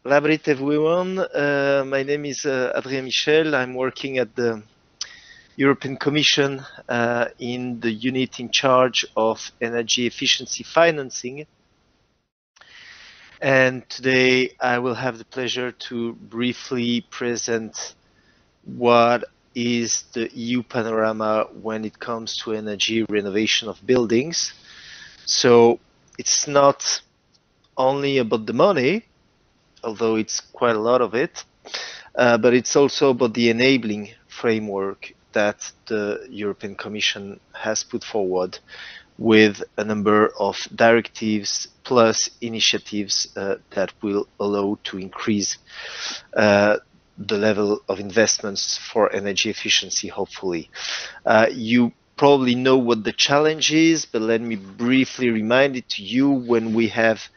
Labrit everyone. My name is Adrien Michel. I'm working at the European Commission in the unit in charge of energy efficiency financing. And today I will have the pleasure to briefly present what is the EU panorama when it comes to energy renovation of buildings. So it's not only about the money, although it's quite a lot of it, but it's also about the enabling framework that the European Commission has put forward with a number of directives plus initiatives that will allow to increase the level of investments for energy efficiency, hopefully. You probably know what the challenge is, but let me briefly remind it to you. When we have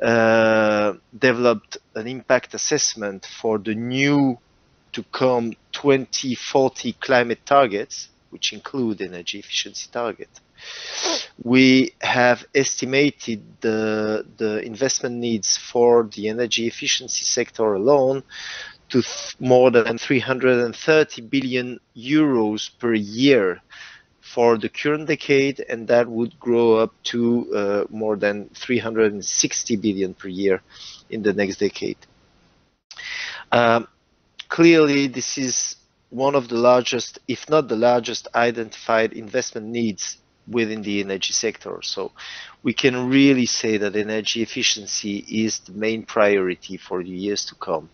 developed an impact assessment for the new to come 2040 climate targets, which include energy efficiency target, we have estimated the investment needs for the energy efficiency sector alone to more than 330 billion euros per year for the current decade, and that would grow up to more than 360 billion per year in the next decade. Clearly, this is one of the largest, if not the largest, identified investment needs within the energy sector. So we can really say that energy efficiency is the main priority for the years to come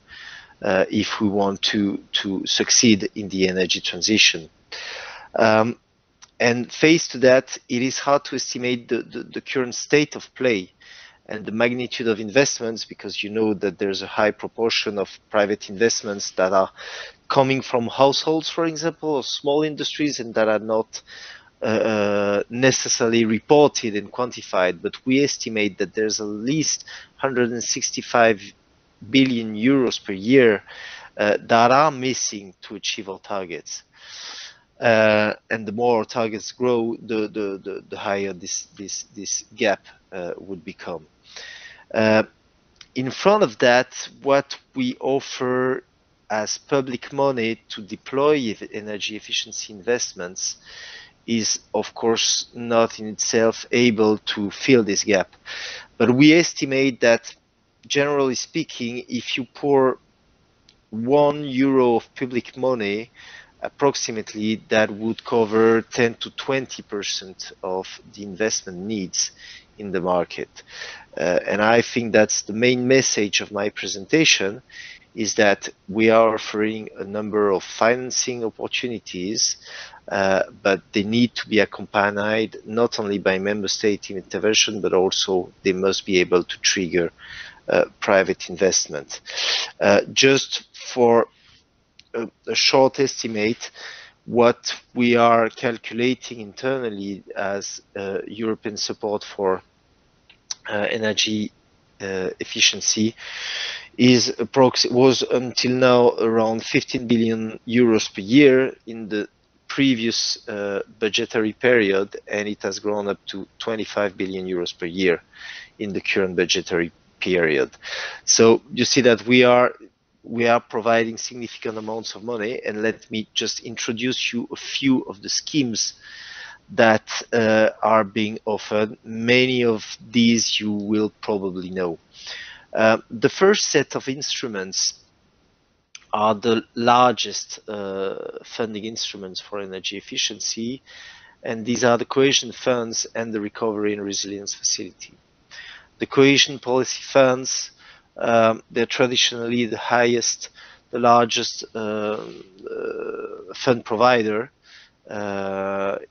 if we want to succeed in the energy transition. And faced to that, it is hard to estimate the current state of play and the magnitude of investments, because you know that there's a high proportion of private investments that are coming from households, for example, or small industries, and that are not necessarily reported and quantified. But we estimate that there's at least 165 billion euros per year that are missing to achieve our targets. And the more our targets grow, the higher this gap would become. In front of that, what we offer as public money to deploy energy efficiency investments is, of course, not in itself able to fill this gap. But we estimate that, generally speaking, if you pour €1 of public money, approximately that would cover 10 to 20% of the investment needs in the market. And I think that's the main message of my presentation, is that we are offering a number of financing opportunities, but they need to be accompanied not only by member state intervention, but also they must be able to trigger private investment. Just for a short estimate, what we are calculating internally as European support for energy efficiency was until now around 15 billion euros per year in the previous budgetary period, and it has grown up to 25 billion euros per year in the current budgetary period. So you see that we are providing significant amounts of money, and let me just introduce you a few of the schemes that are being offered. Many of these you will probably know. The first set of instruments are the largest funding instruments for energy efficiency, and these are the cohesion funds and the recovery and resilience facility. The cohesion policy funds, they're traditionally the largest fund provider.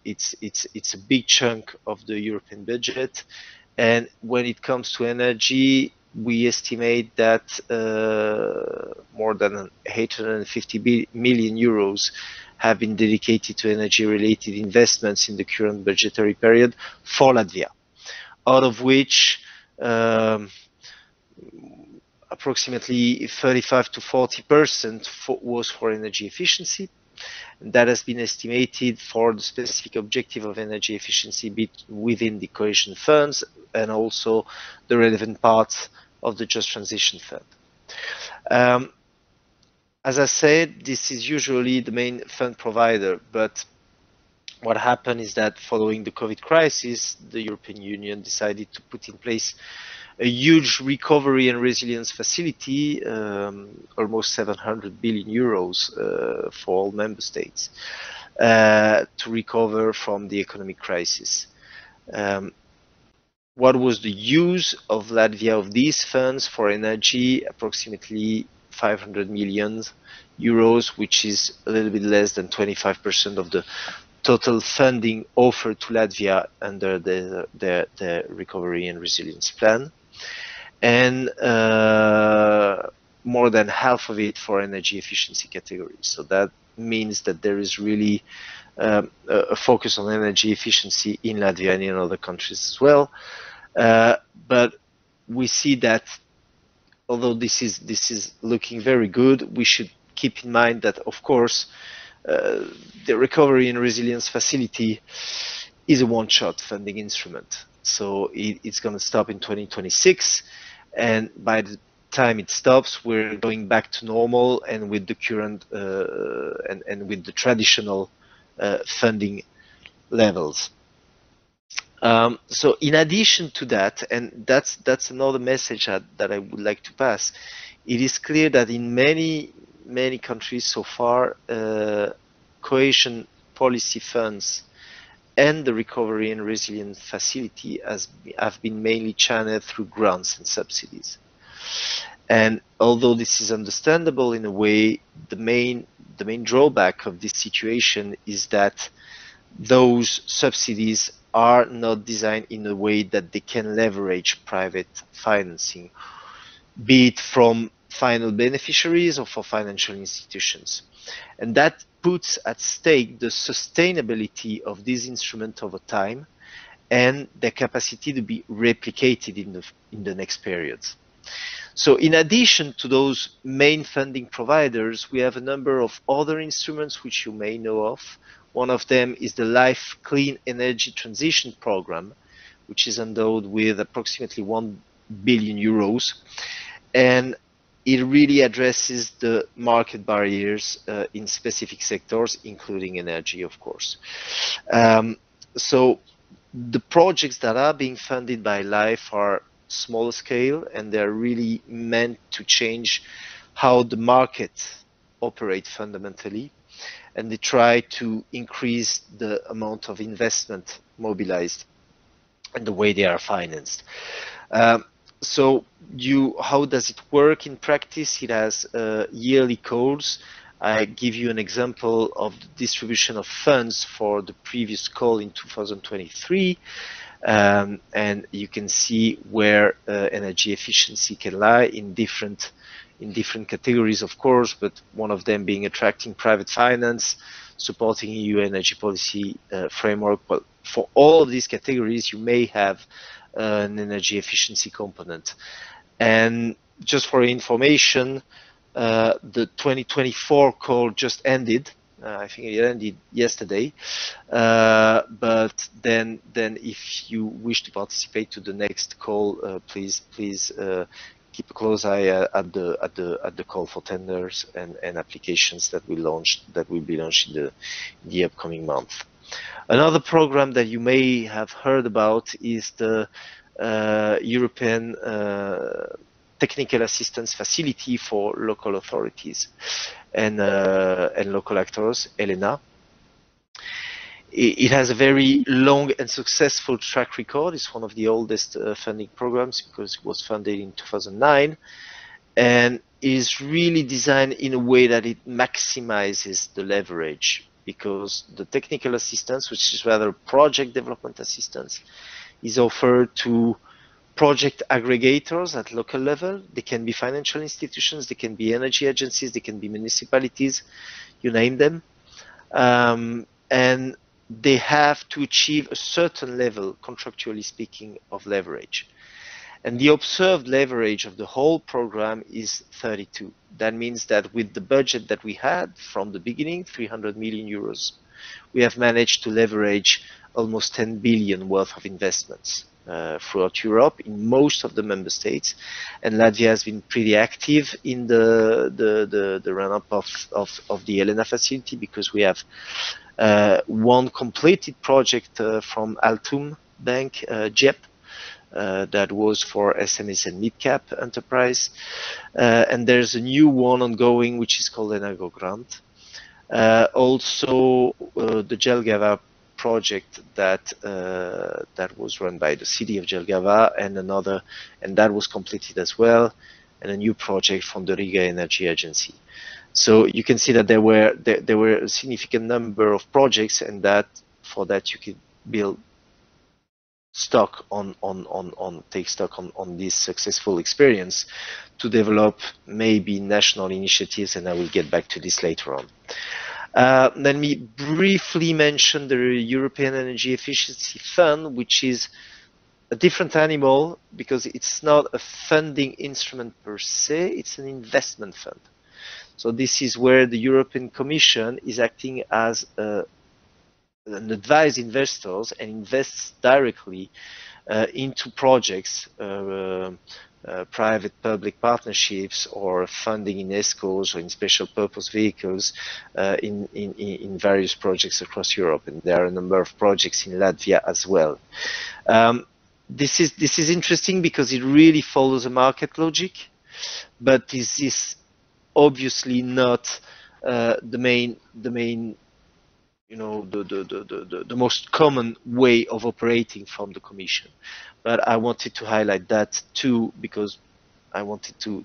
It's a big chunk of the European budget, and when it comes to energy, we estimate that more than 850 million euros have been dedicated to energy-related investments in the current budgetary period for Latvia, out of which approximately 35 to 40% was for energy efficiency. And that has been estimated for the specific objective of energy efficiency within the cohesion funds, and also the relevant parts of the Just Transition Fund. As I said, this is usually the main fund provider, but what happened is that following the COVID crisis, the European Union decided to put in place a huge recovery and resilience facility, almost 700 billion euros for all member states, to recover from the economic crisis. What was the use of Latvia of these funds for energy? Approximately 500 million euros, which is a little bit less than 25% of the total funding offered to Latvia under the recovery and resilience plan, and more than half of it for energy efficiency categories. So that means that there is really a focus on energy efficiency in Latvia and in other countries as well. But we see that although this is looking very good, we should keep in mind that, of course, the recovery and resilience facility is a one-shot funding instrument. So it's going to stop in 2026, and by the time it stops, we're going back to normal and with the current and with the traditional funding levels. So in addition to that, and that's another message that I would like to pass, it is clear that in many countries so far, cohesion policy funds and the recovery and resilience facility have been mainly channeled through grants and subsidies. And although this is understandable in a way, the main drawback of this situation is that those subsidies are not designed in a way that they can leverage private financing, be it from final beneficiaries or for financial institutions. And that puts at stake the sustainability of this instrument over time and their capacity to be replicated in the next periods. So in addition to those main funding providers, we have a number of other instruments which you may know of. One of them is the Life Clean Energy Transition Program, which is endowed with approximately 1 billion euros. And it really addresses the market barriers in specific sectors, including energy, of course. So the projects that are being funded by Life are smaller scale, and they're really meant to change how the market operates fundamentally, and they try to increase the amount of investment mobilized and the way they are financed. So how does it work in practice? It has yearly calls. I give you an example of the distribution of funds for the previous call in 2023. And you can see where energy efficiency can lie in different categories, of course, but one of them being attracting private finance, supporting EU energy policy framework. But for all of these categories, you may have an energy efficiency component. And just for information, the 2024 call just ended. I think it ended yesterday. But then if you wish to participate to the next call, please keep a close eye at the call for tenders and applications that will be launched in the upcoming month. Another program that you may have heard about is the European Technical Assistance Facility for Local Authorities and local actors, ELENA. It has a very long and successful track record. It's one of the oldest funding programs because it was funded in 2009, and is really designed in a way that it maximizes the leverage, because the technical assistance, which is rather project development assistance, is offered to project aggregators at local level. They can be financial institutions, they can be energy agencies, they can be municipalities, you name them. And they have to achieve a certain level, contractually speaking, of leverage. And the observed leverage of the whole program is 32. That means that with the budget that we had from the beginning, 300 million euros, we have managed to leverage almost 10 billion worth of investments. throughout Europe in most of the member states, and Latvia has been pretty active in the run-up of the Elena facility, because we have one completed project from Altum Bank, JEP, that was for SMEs and mid-cap enterprise, and there's a new one ongoing which is called Energo Grant. Also, the Jelgava project that was run by the city of Jelgava, and that was completed as well, and a new project from the Riga Energy Agency. So you can see that there were a significant number of projects, and that for that you could build stock take stock on this successful experience to develop maybe national initiatives, and I will get back to this later on. Let me briefly mention the European Energy Efficiency Fund, which is a different animal because it's not a funding instrument per se, it's an investment fund. So this is where the European Commission is acting as an advised investors and invests directly into projects, private-public partnerships, or funding in ESCOs or in special purpose vehicles in various projects across Europe, and there are a number of projects in Latvia as well. This is interesting because it really follows a market logic, but this is obviously not the main the most common way of operating from the Commission. But I wanted to highlight that too, because I wanted to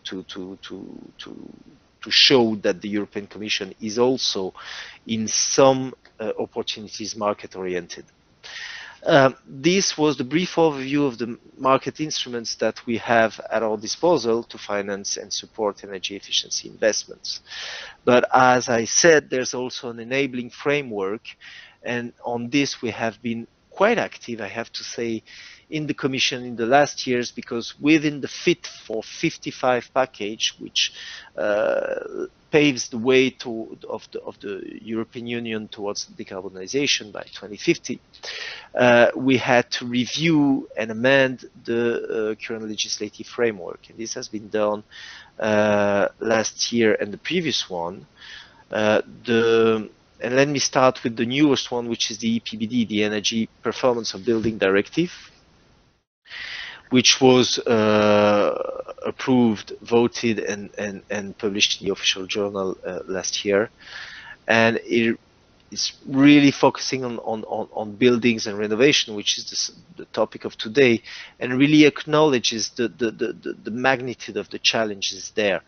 show that the European Commission is also in some opportunities market oriented. This was the brief overview of the market instruments that we have at our disposal to finance and support energy efficiency investments. But as I said, there's also an enabling framework, and on this we have been quite active, I have to say, in the Commission in the last years, because within the Fit for 55 package, which paves the way of the European Union towards decarbonization by 2050, we had to review and amend the current legislative framework, and this has been done last year and the previous one. And let me start with the newest one, which is the EPBD, the Energy Performance of Building Directive, which was approved, voted, and published in the official journal last year. And it's really focusing on buildings and renovation, which is the topic of today, and really acknowledges the magnitude of the challenges there.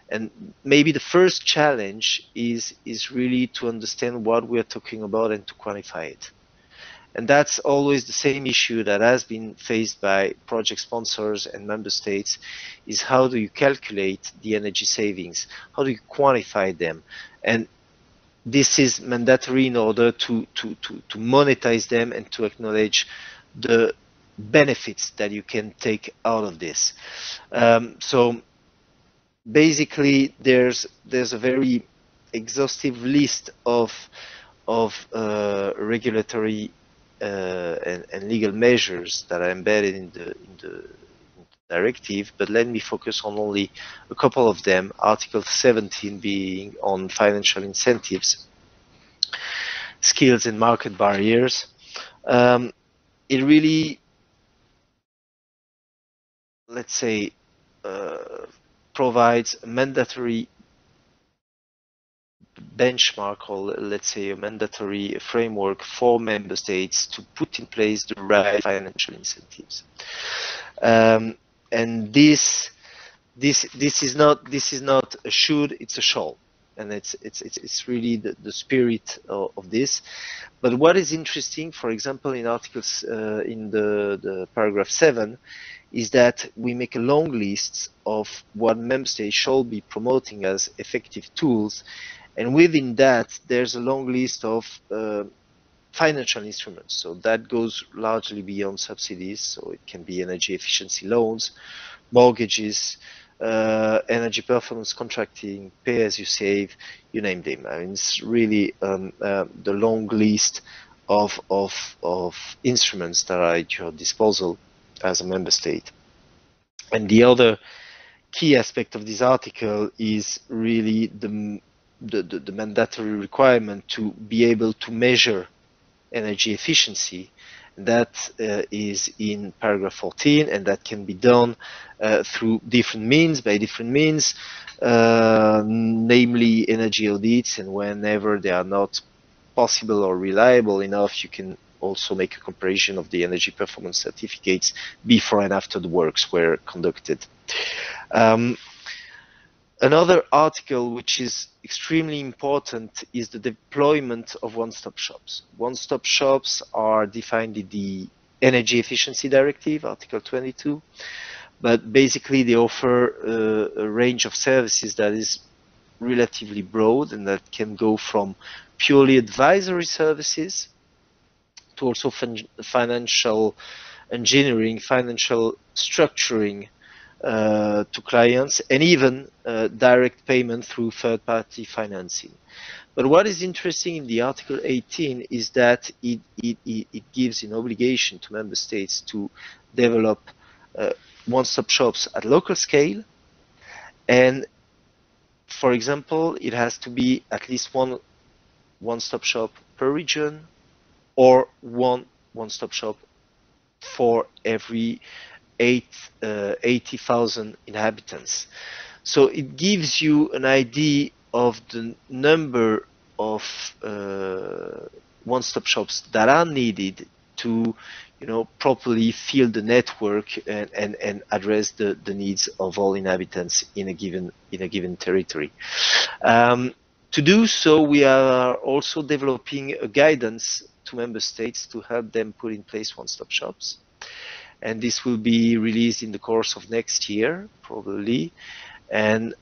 And maybe the first challenge is really to understand what we are talking about and to quantify it. And that's always the same issue that has been faced by project sponsors and member states, is how do you calculate the energy savings? How do you quantify them? And this is mandatory in order to monetize them and to acknowledge the benefits that you can take out of this. So basically, there's a very exhaustive list of regulatory and legal measures that are embedded in the directive, but let me focus on only a couple of them. Article 17 being on financial incentives, skills and market barriers. It really, let's say, provides a mandatory benchmark, or let's say a mandatory framework for member states to put in place the right financial incentives. And this is not a should, it's a shall, and it's really the spirit of this. But what is interesting, for example, in articles in the paragraph 7, is that we make a long list of what member states shall be promoting as effective tools, and within that there's a long list of financial instruments. So that goes largely beyond subsidies, so it can be energy efficiency loans, mortgages, energy performance contracting, pay as you save, you name them. I mean, it's really the long list of instruments that are at your disposal. as a member state. And the other key aspect of this article is really the mandatory requirement to be able to measure energy efficiency. That is in paragraph 14, and that can be done through different means, by different means, namely energy audits, and whenever they are not possible or reliable enough, you can also make a comparison of the energy performance certificates before and after the works were conducted. Another article which is extremely important is the deployment of one-stop shops. One-stop shops are defined in the Energy Efficiency Directive, Article 22, but basically they offer a range of services that is relatively broad, and that can go from purely advisory services to also financial engineering, financial structuring to clients, and even direct payment through third-party financing. But what is interesting in the Article 18 is that it gives an obligation to member states to develop one-stop shops at local scale, and for example, it has to be at least one-stop shop per region, or one-stop shop for every 80,000 inhabitants. So it gives you an idea of the number of one-stop shops that are needed to, properly fill the network and address the needs of all inhabitants in a given territory. To do so, we are also developing a guidance to member states to help them put in place one-stop shops. And this will be released in the course of next year, probably. And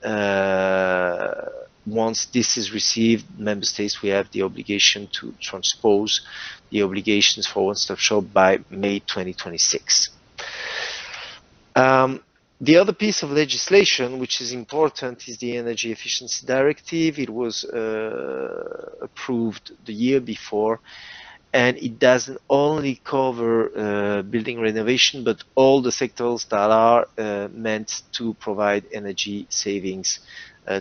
once this is received, member states will have the obligation to transpose the obligations for one-stop shop by May 2026. The other piece of legislation which is important is the Energy Efficiency Directive. It was approved the year before, and it doesn't only cover building renovation, but all the sectors that are meant to provide energy savings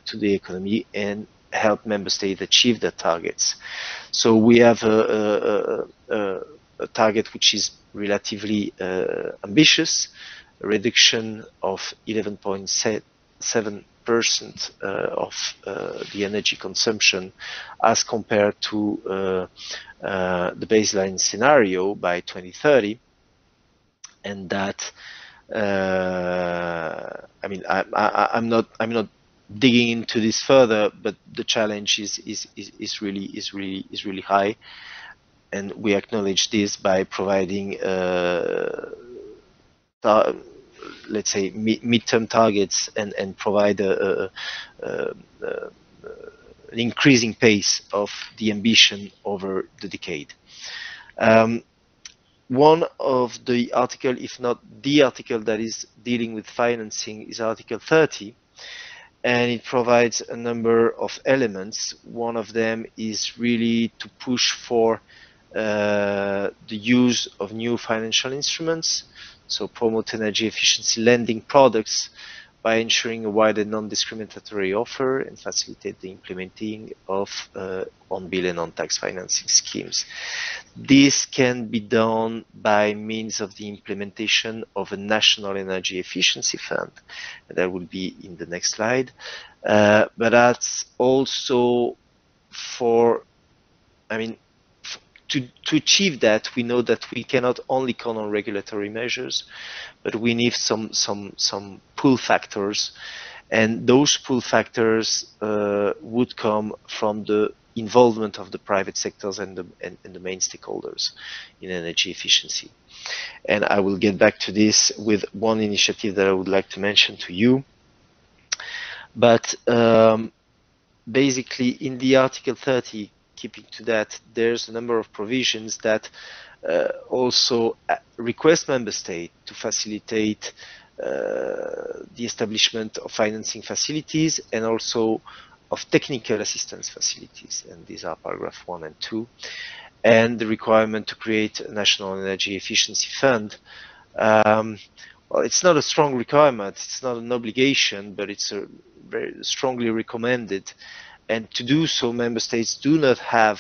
to the economy and help member states achieve their targets. So we have a target which is relatively ambitious, a reduction of 11.7% of the energy consumption as compared to the baseline scenario by 2030, and that I'm not digging into this further, but the challenge is really high, and we acknowledge this by providing let's say midterm targets and provide an increasing pace of the ambition over the decade. One of the article, if not the article that is dealing with financing, is Article 30, and it provides a number of elements. One of them is really to push for the use of new financial instruments, so promote energy efficiency lending products by ensuring a wide and non-discriminatory offer and facilitate the implementing of on-bill and on-tax financing schemes. This can be done by means of the implementation of a national energy efficiency fund. That will be in the next slide. But that's also for, to achieve that, we know that we cannot only count on regulatory measures, but we need some pull factors, and those pull factors would come from the involvement of the private sectors and the main stakeholders in energy efficiency. And I will get back to this with one initiative that I would like to mention to you. But basically, in the Article 30, keeping to that, there's a number of provisions that also request member states to facilitate the establishment of financing facilities and also of technical assistance facilities, and these are paragraph 1 and 2, and the requirement to create a national energy efficiency fund Well, it's not a strong requirement, it's not an obligation, but it's a very strongly recommended. And to do so, member states do not have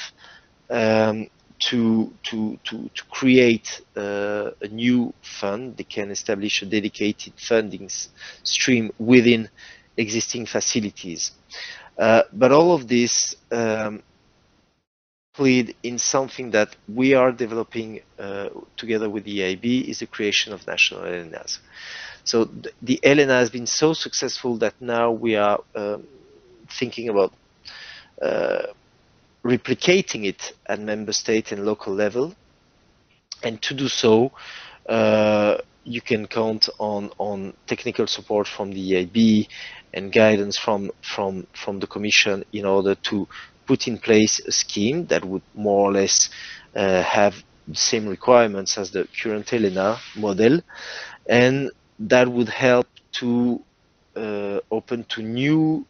to create a new fund. They can establish a dedicated funding stream within existing facilities. But all of this lead in something that we are developing together with the EIB is the creation of national LNAs. So the LNA has been so successful that now we are thinking about replicating it at member state and local level. And to do so, you can count on technical support from the EIB and guidance from the Commission in order to put in place a scheme that would more or less have the same requirements as the current ELENA model, and that would help to open to new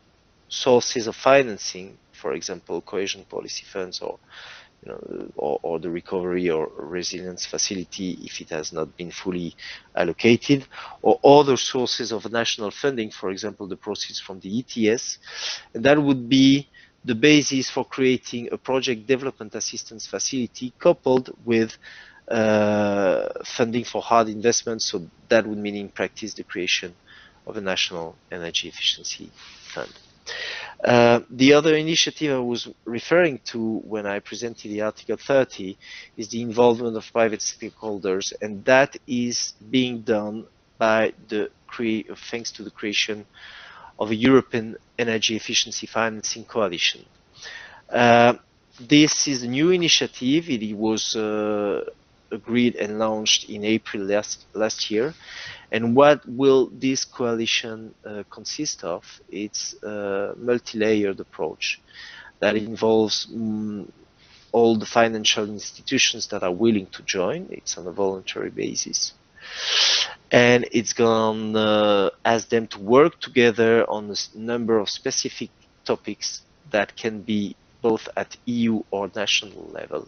sources of financing, for example, cohesion policy funds, or or the recovery or resilience facility if it has not been fully allocated, or other sources of national funding, for example, the proceeds from the ETS. And that would be the basis for creating a project development assistance facility coupled with funding for hard investments. So that would mean in practice the creation of a national energy efficiency fund. The other initiative I was referring to when I presented the Article 30 is the involvement of private stakeholders, and that is being done by thanks to the creation of a European Energy Efficiency Financing Coalition. This is a new initiative. It was agreed and launched in April last year. And what will this coalition consist of? It's a multi-layered approach that involves all the financial institutions that are willing to join. It's on a voluntary basis. And it's going to ask them to work together on a number of specific topics that can be both at EU or national level,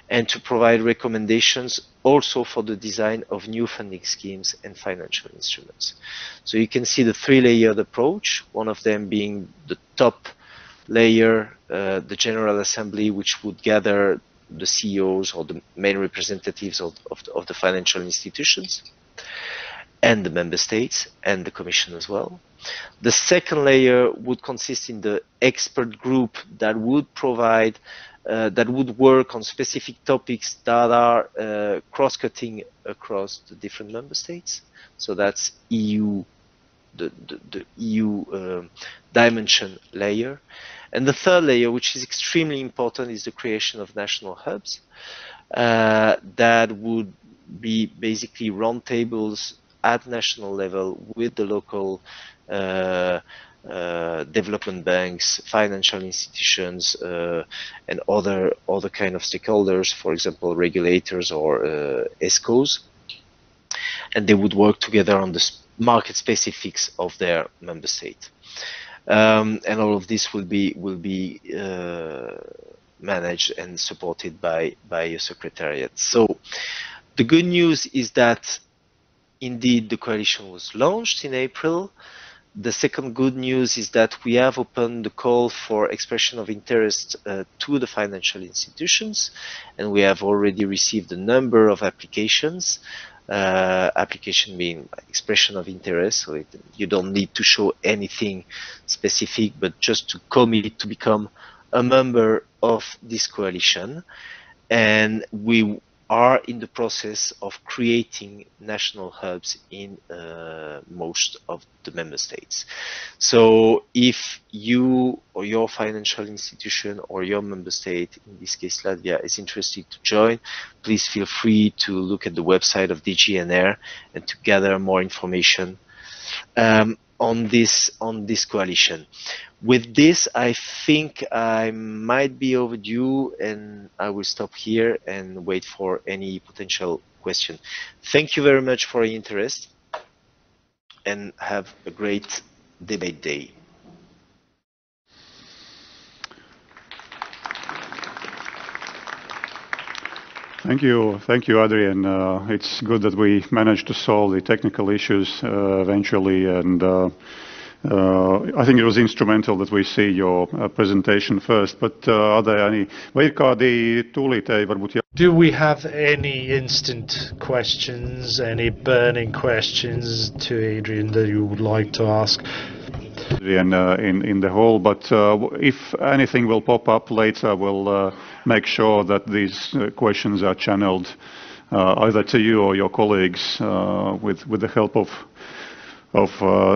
and to provide recommendations also for the design of new funding schemes and financial instruments. So you can see the three-layered approach, one of them being the top layer, the General Assembly, which would gather the CEOs or the main representatives of the financial institutions, and the member states and the Commission as well. The second layer would consist in the expert group that would provide that would work on specific topics that are cross-cutting across the different member states. So that's EU, the EU dimension layer. And the third layer, which is extremely important, is the creation of national hubs that would be basically roundtables at national level with the local development banks, financial institutions, and other kind of stakeholders, for example, regulators or ESCOs, and they would work together on the market specifics of their member state. And all of this will be managed and supported by a secretariat. So the good news is that indeed the coalition was launched in April. The second good news is that we have opened the call for expression of interest to the financial institutions, and we have already received a number of applications. Application being expression of interest, so you don't need to show anything specific, but just to commit to become a member of this coalition. And we are in the process of creating national hubs in most of the member states. So if you or your financial institution or your member state, in this case Latvia, is interested to join, please feel free to look at the website of DGNR and to gather more information on this coalition. With this, I think I might be overdue, and I will stop here and wait for any potential question. Thank you very much for your interest, and have a great debate day. Thank you, Adrian. It's good that we managed to solve the technical issues eventually, and I think it was instrumental that we see your presentation first. But are there any? Do we have any instant questions, any burning questions to Adrian that you would like to ask? In the whole, but if anything will pop up later, we'll make sure that these questions are channeled either to you or your colleagues with the help of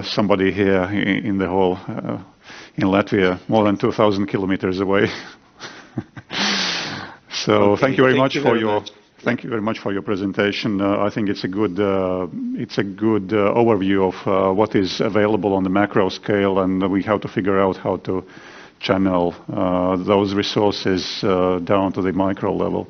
somebody here in the hall in Latvia, more than 2,000 kilometers away. So okay, thank you very much for your. Thank you very much for your presentation. I think it's a good overview of what is available on the macro scale, and we have to figure out how to channel those resources down to the micro level.